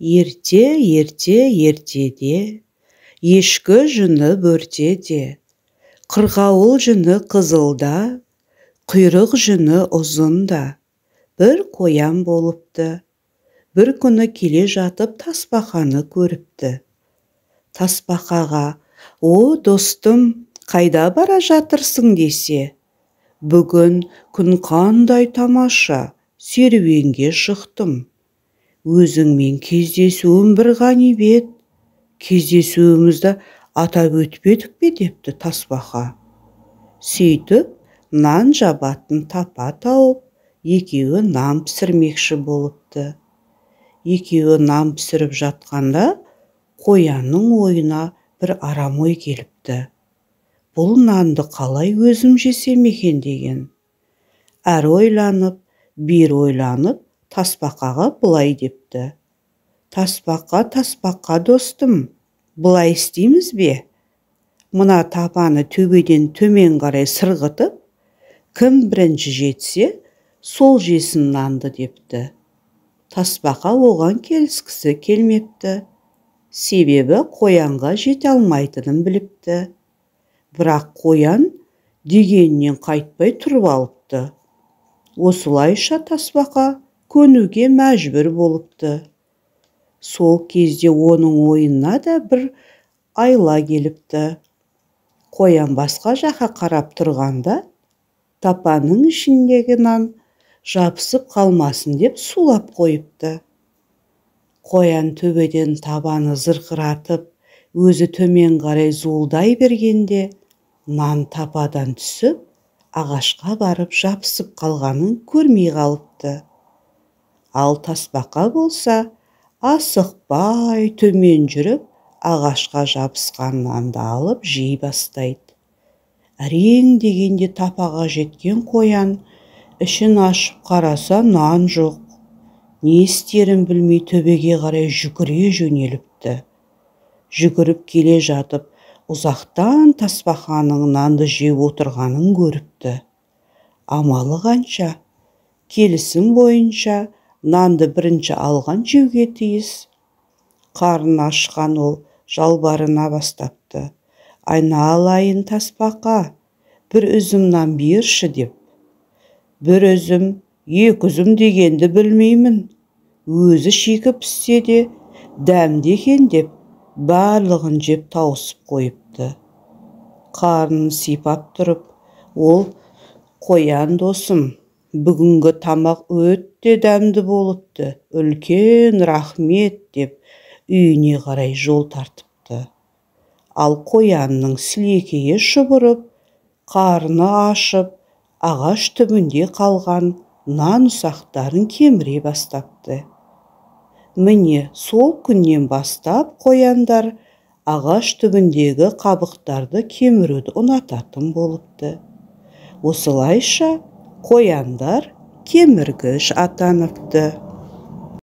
Ертеде, ешкі жүні бөртеде, қырғауыл жүні қызылда, құйрық жүні ұзында, бір қоян болыпты. Бір күні келе жатып тасбақаны көріпті. Тасбақаға, «О, достым, қайда бара жатырсың?» десе, «Бүгін күн қандай тамаша, серуенге шықтым. Өзіңмен кездесуім бір ғанибет, кездесуімізді атап өтпедік пе?» депті тасбақа. Сөйтіп, нан жабатын тапа тауып, екеуі нан пісірмекші болыпты. Екеуі нан пісіріп жатқанда, қоянның ойына бір арам ой келіпті. Бұл нанды қалай өзім жесем екен деген. Әр ойланып, бір ойланып, тасбақаға былай депті. Тасбақа, достым, былай істейміз бе? Мына тапаны төбеден төмен қарай сырғытып, кім бірінші жетсе, сол жесін нанды депті. Тасбақа оған келіскісі келмепті. Себебі қоянға жете алмайтынын біліпті. Бірақ қоян дегеннен қайтпай тұрып алыпты. Осылайша тасбақа көнуге мәжбүр болыпты. Сол кезде оның ойына да бір айла келіпті. Қоян басқа жаққа қарап тұрғанда, тапаның ішіндегі нан жабысып қалмасын деп сулап қойыпты. Қоян төбеден табаны зырқыратып, өзі төмен қарай зуылдай бергенде, нан тападан түсіп, ағашқа барып жабысып қалғанын көрмей қалыпты. Ал тасбақа болса, асықпай төмен жүріп, ағашқа жабысқан нанды алып жей бастайды. Әрең дегенде тапаға жеткен қоян, ішін ашып қараса нан жоқ. Не істерін білмей төбеге қарай жүгіре жөнеліпті. Жүгіріп келе жатып, ұзақтан тасбақаның нанды жеп отырғанын көріпті. Амалы қанша? Келісім бойынша нанды бірінші алған жеуге тиіс. Қарны ашқан ол жалбарына бастапты. «Айналайын тасбақа, бір үзім нан берші» деп. «Бір үзім, екі үзім дегенді білмеймін. Өзі шикі піссе де, дәмді екен» деп, барлығын жеп тауысып қойыпты. Қарнын сипап тұрып, ол, «Қоян досым, бүгінгі тамақ өтте дәмді болыпты. Үлкен рахмет» деп, үйіне қарай жол тартыпты. Ал қоянның сілекейі шұбырып, қарны ашып, ағаш түбінде қалған нан ұсақтарын кеміре бастапты. Міне сол күннен бастап қояндар ағаш түбіндегі қабықтарды кеміруді ұнататын болыпты. Осылайша қояндар кеміргіш атаныпты.